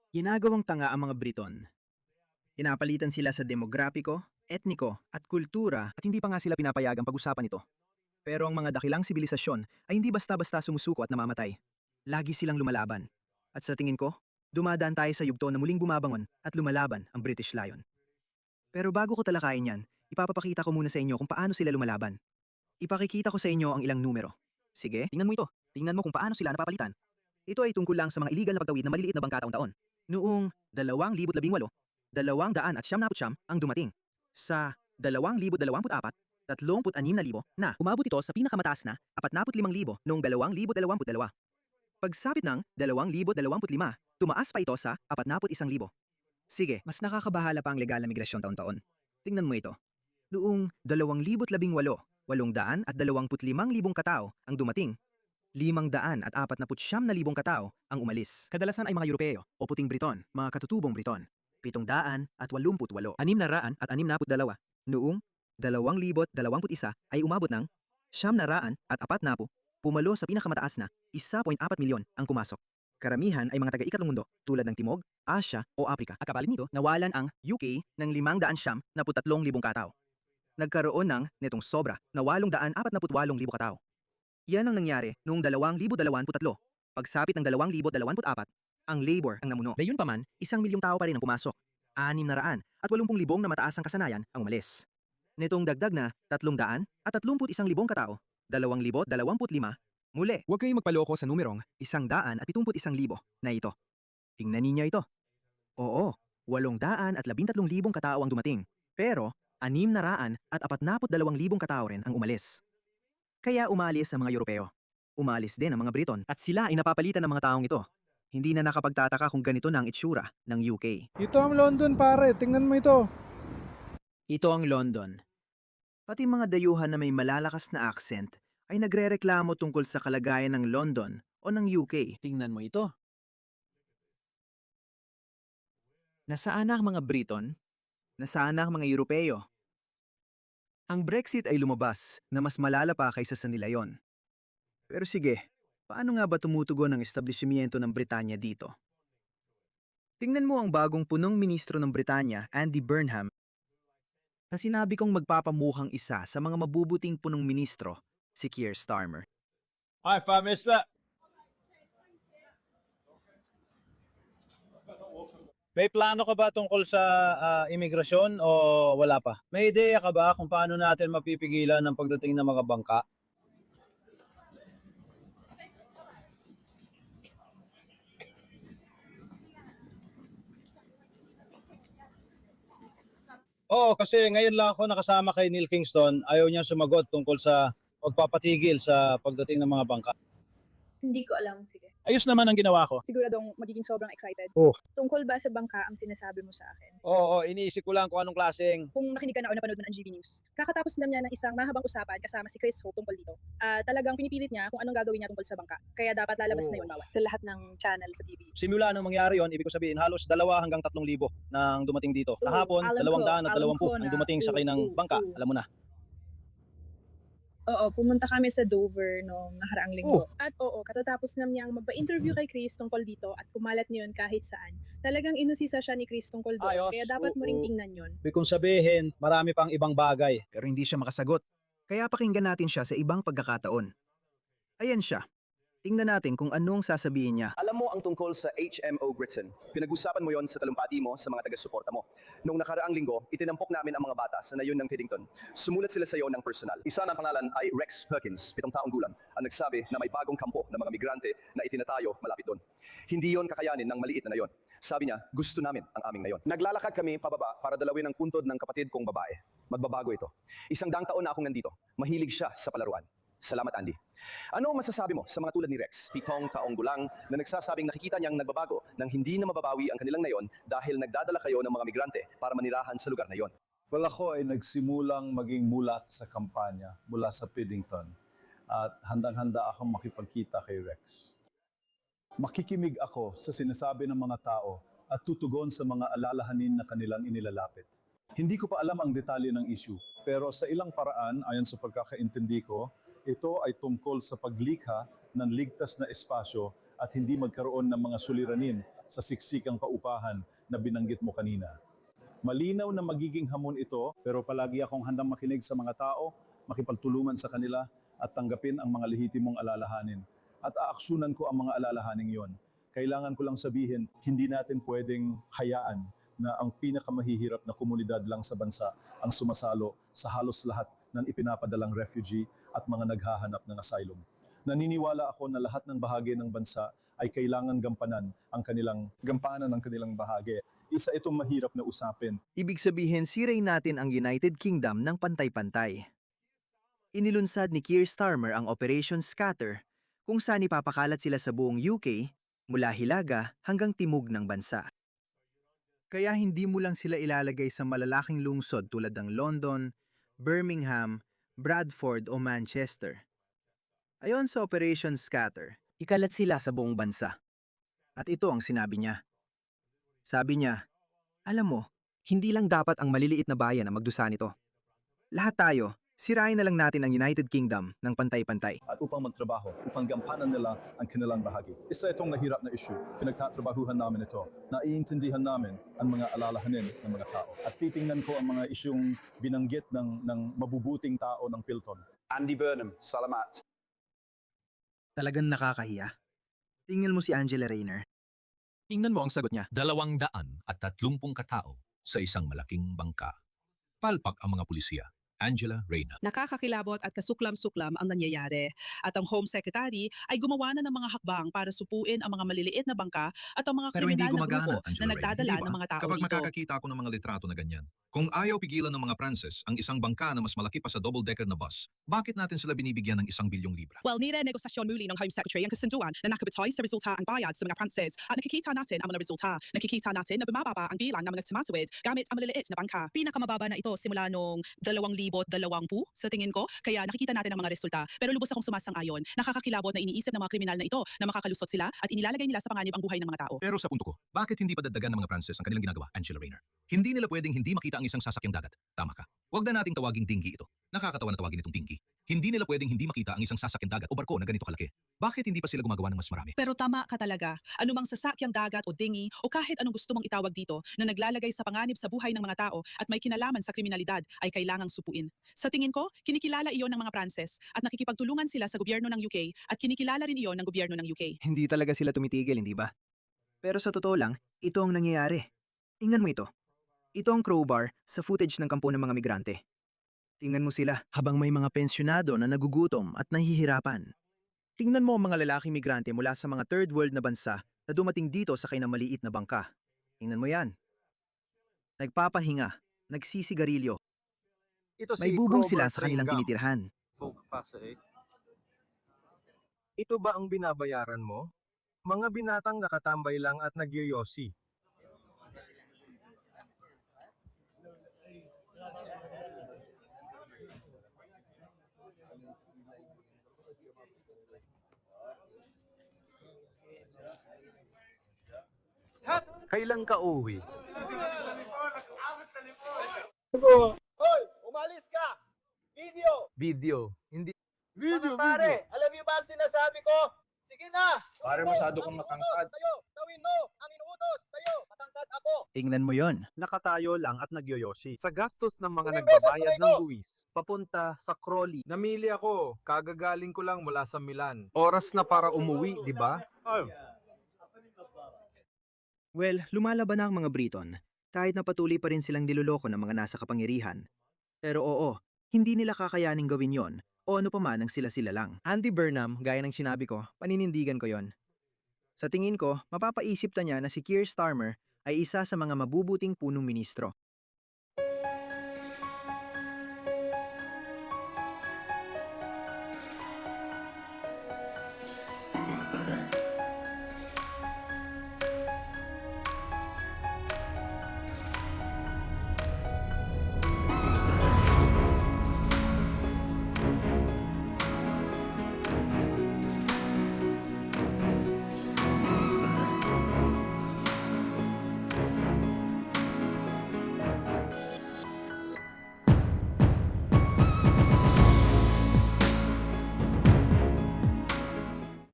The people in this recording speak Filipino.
Ginagawang tanga ang mga Briton. Pinapalitan sila sa demograpiko, etniko, at kultura at hindi pa nga sila pinapayagang pag-usapan ito. Pero ang mga dakilang sibilisasyon ay hindi basta-basta sumusuko at namamatay. Lagi silang lumalaban. At sa tingin ko, dumadaan tayo sa yugto na muling bumabangon at lumalaban ang British Lion. Pero bago ko talakayin yan, ipapapakita ko muna sa inyo kung paano sila lumalaban. Ipakikita ko sa inyo ang ilang numero. Sige, tingnan mo ito. Tingnan mo kung paano sila napapalitan. Ito ay tungkol lang sa mga illegal na pagtawid na maliliit na bangka taon-taon. Noong 2018, 299 ang dumating. Sa 2024, 36,000 na umabot ito sa pinakamataas na 45,000 noong 2022. Pagsapit ng 2025, tumaas pa ito sa 41,000. Sige, mas nakakabahala pa ang legal na migrasyon taon-taon. Tingnan mo ito. Noong 2018, 825,000 katao ang dumating. 549,000 katao ang umalis. Kadalasan ay mga Europeo o puting Briton, mga katutubong Briton. 788. 662. Noong 2021 ay umabot ng 940, pumalo sa pinakamataas na 1.4 milyon ang pumasok. Karamihan ay mga taga-ikatlong mundo tulad ng Timog, Asya o Aprika. At kapalit nito, nawalan ang UK ng 573,000 katao. Nagkaroon ng netong sobra na 848,000 katao. Yan ang nangyari noong 2023. Pagsapit ng 2024, ang labor ang namuno. Gayunpaman, 1 milyong tao pa rin ang pumasok. 680,000 na mataas ang kasanayan ang umalis. Nitong dagdag na 331,000 katao, 2025, muli. Huwag kayong magpaloko sa numerong 171,000 na ito. Tingnan ninyo ito. Oo, 813,000 katao ang dumating. Pero 642,000 katao rin ang umalis. Kaya umalis ang mga Europeo. Umalis din ang mga Briton at sila ay napapalitan ng mga taong ito. Hindi na nakapagtataka kung ganito na ang itsura ng UK. Ito ang London pare, tingnan mo ito. Ito ang London. Pati mga dayuhan na may malalakas na accent ay nagrereklamo tungkol sa kalagayan ng London o ng UK. Tingnan mo ito. Nasaan na ang mga Briton? Nasaan na ang mga Europeo? Ang Brexit ay lumabas na mas malala pa kaysa sa nilayon. Pero sige, paano nga ba tumutugon ang establishmento ng Britanya dito? Tingnan mo ang bagong punong ministro ng Britanya, Andy Burnham, na sinabi kong magpapamukhang isa sa mga mabubuting punong ministro, si Keir Starmer. Hi, Prime Minister. May plano ka ba tungkol sa imigrasyon o wala pa? May ideya ka ba kung paano natin mapipigilan ang pagdating ng mga bangka? Oo, kasi ngayon lang ako nakasama kay Neil Kingston. Ayaw niya sumagot tungkol sa pagpapatigil sa pagdating ng mga bangka. Hindi ko alam, sige. Ayos naman ang ginawa ko. Siguradong magiging sobrang excited. Oh. Tungkol ba sa bangka ang sinasabi mo sa akin? Oo, iniisip ko lang kung anong klaseng. Kung nakinig ka na o napanood mo ng GV News, kakatapos lang niya ng isang mahabang usapan kasama si Chris Hope tungkol dito. Talagang pinipilit niya kung anong gagawin niya tungkol sa bangka. Kaya dapat lalabas na yun bawat sa lahat ng channel sa TV. Simula nang mangyari yon, ibig ko sabihin halos 2 hanggang 3,000 nang dumating dito. Kahapon, alam ko 220 ang na. dumating sakay ng bangka. Alam mo na. Oo, pumunta kami sa Dover noong nakaraang linggo. At oo, katatapos na niyang magpa-interview kay Chris tungkol dito at kumalat niyon kahit saan. Talagang inusisa siya ni Chris tungkol doon. Ayos, Kaya dapat mo ring oo. tingnan yon. Ibig kong sabihin, marami pang ibang bagay. Pero hindi siya makasagot. Kaya pakinggan natin siya sa ibang pagkakataon. Ayan siya. Tingnan natin kung anong sasabihin niya. Alam mo ang tungkol sa HMO Britain. Pinag-usapan mo yon sa talumpati mo sa mga taga-suporta mo. Noong nakaraang linggo, itinampok namin ang mga batas na yun ng Paddington. Sumulat sila sa iyo ng personal. Isa ng pangalan ay Rex Perkins, 7 taong gulang, ang nagsabi na may bagong kampo ng mga migrante na itinatayo malapit doon. Hindi yon kakayanin ng maliit na nayon. Sabi niya, gusto namin ang aming nayon. Naglalakad kami pababa para dalawin ang puntod ng kapatid kong babae. Magbabago ito. 100 taon na akong nandito. Mahilig siya sa palaruan. Salamat, Andy. Ano ang masasabi mo sa mga tulad ni Rex, 7 taong gulang, na nagsasabing nakikita niyang nagbabago nang hindi na mababawi ang kanilang nayon dahil nagdadala kayo ng mga migrante para manirahan sa lugar na yon? Well, ako ay nagsimulang maging mulat sa kampanya mula sa Paddington at handang-handa akong makipagkita kay Rex. Makikimig ako sa sinasabi ng mga tao at tutugon sa mga alalahanin na kanilang inilalapit. Hindi ko pa alam ang detalye ng issue, pero sa ilang paraan, ayon sa pagkakaintindi ko, ito ay tungkol sa paglikha ng ligtas na espasyo at hindi magkaroon ng mga suliranin sa siksikang paupahan na binanggit mo kanina. Malinaw na magiging hamon ito, pero palagi akong handang makinig sa mga tao, makipagtulungan sa kanila at tanggapin ang mga lehitimong alalahanin. At aaksyonan ko ang mga alalahaning yon. Kailangan ko lang sabihin, hindi natin pwedeng hayaan na ang pinakamahihirap na komunidad lang sa bansa ang sumasalo sa halos lahat ng ipinapadalang refugee at mga naghahanap ng asylum. Naniniwala ako na lahat ng bahagi ng bansa ay kailangan gampanan ang kanilang bahagi. Isa itong mahirap na usapin. Ibig sabihin, siray natin ang United Kingdom ng pantay-pantay. Inilunsad ni Keir Starmer ang Operation Scatter, kung saan ipapakalat sila sa buong UK mula hilaga hanggang timog ng bansa. Kaya hindi mo lang sila ilalagay sa malalaking lungsod tulad ng London, Birmingham, Bradford o Manchester. Ayon sa Operation Scatter, ikalat sila sa buong bansa. At ito ang sinabi niya. Sabi niya, alam mo, hindi lang dapat ang maliliit na bayan ang magdusa nito. Lahat tayo, sirain na lang natin ang United Kingdom ng pantay-pantay. At upang magtrabaho, upang gampanan nila ang kanilang bahagi. Isa itong mahirap na issue. Pinagtatrabahuhan namin ito. Naiintindihan namin ang mga alalahanin ng mga tao. At titingnan ko ang mga isyung binanggit ng mabubuting tao ng Pilton. Andy Burnham, salamat. Talagang nakakahiya. Tingnan mo si Angela Rayner. Tingnan mo ang sagot niya. 230 katao sa isang malaking bangka. Palpak ang mga pulisya. Angela Rayner. Nakakakilabot at kasuklam-suklam ang nangyayari at ang Home Secretary ay gumawa na ng mga hakbang para supuin ang mga maliliit na bangka at ang mga Pero hindi kriminal na gumagana, grupo Angela na Rayner, nagdadala hindi ba? ng mga tao Kapag dito. makakakita ako ng mga litrato na ganyan. Kung ayaw pigilan ng mga Pranses ang isang bangka na mas malaki pa sa double-decker na bus, bakit natin sila binibigyan ng 1 bilyong libra? Well, nire-negosasyon muli ng Home Secretary ang kasunduan na nakabatoy sa resulta ang bayad sa mga Pranses at nakikita natin ang mga resulta. Nakikita natin na bumababa ang bilang ng mga tumatuwid gamit ang maliliit na bangka. Pinakamababa na ito simula noong 2020 sa tingin ko, kaya nakikita natin ang mga resulta. Pero lubos akong sumasang-ayon. Nakakakilabot na iniisip ng mga kriminal na ito na makakalusot sila at inilalagay nila sa panganib ang buhay ng mga tao. Pero sa punto ko, bakit hindi padagdagan ng mga Pranses ang kanilang ginagawa, Angela Rayner? Hindi nila pwedeng hindi makita ang isang sasakyang dagat. Tama ka. Huwag na nating tawaging dinghy ito. Nakakatawa na tawagin itong dinghy. Hindi nila pwedeng hindi makita ang isang sasakyang dagat o barko na ganito kalaki. Bakit hindi pa sila gumagawa ng mas marami? Pero tama ka talaga. Anumang sasakyang dagat o dingi o kahit anong gusto mong itawag dito na naglalagay sa panganib sa buhay ng mga tao at may kinalaman sa kriminalidad ay kailangang supuin. Sa tingin ko, kinikilala iyon ng mga Pranses at nakikipagtulungan sila sa gobyerno ng UK at kinikilala rin iyon ng gobyerno ng UK. Hindi talaga sila tumitigil, hindi ba? Pero sa totoo lang, ito ang nangyayari. Tingnan mo ito. Ito ang crowbar sa footage ng kampo ng mga migrante. Tingnan mo sila habang may mga pensyonado na nagugutom at nahihirapan. Tingnan mo ang mga lalaking migrante mula sa mga third world na bansa na dumating dito sa maliit na bangka. Tingnan mo yan. Nagpapahinga, nagsisigarilyo. May bubong sila sa kanilang tinitirhan. Ito ba ang binabayaran mo? Mga binatang nakatambay lang at nagyoyosi. Kailan ka uwi? Hoy! Umalis ka! Video! Hindi... Pare! Alam niyo ba ang sinasabi ko? Sige na! Pare, masyado kang matangkad. Sa'yo! Gawin mo! Ang inuutos sa'yo! Matangkad ako! Tingnan mo yon. Nakatayo lang at nagyoyosi. Sa gastos ng mga Ilang nagbabayad beses ng ko buwis, papunta sa Crawley. Namili ako. Kagagaling ko lang mula sa Milan. Oras na para umuwi, di ba? Well, lumalaban na ang mga Briton, kahit na patuloy pa rin silang niloloko ng mga nasa kapangyarihan. Pero oo, hindi nila kakayaning gawin yon, o ano pa man ang sila-sila lang. Andy Burnham, gaya ng sinabi ko, paninindigan ko yon. Sa tingin ko, mapapaisip na niya na si Keir Starmer ay isa sa mga mabubuting punong ministro.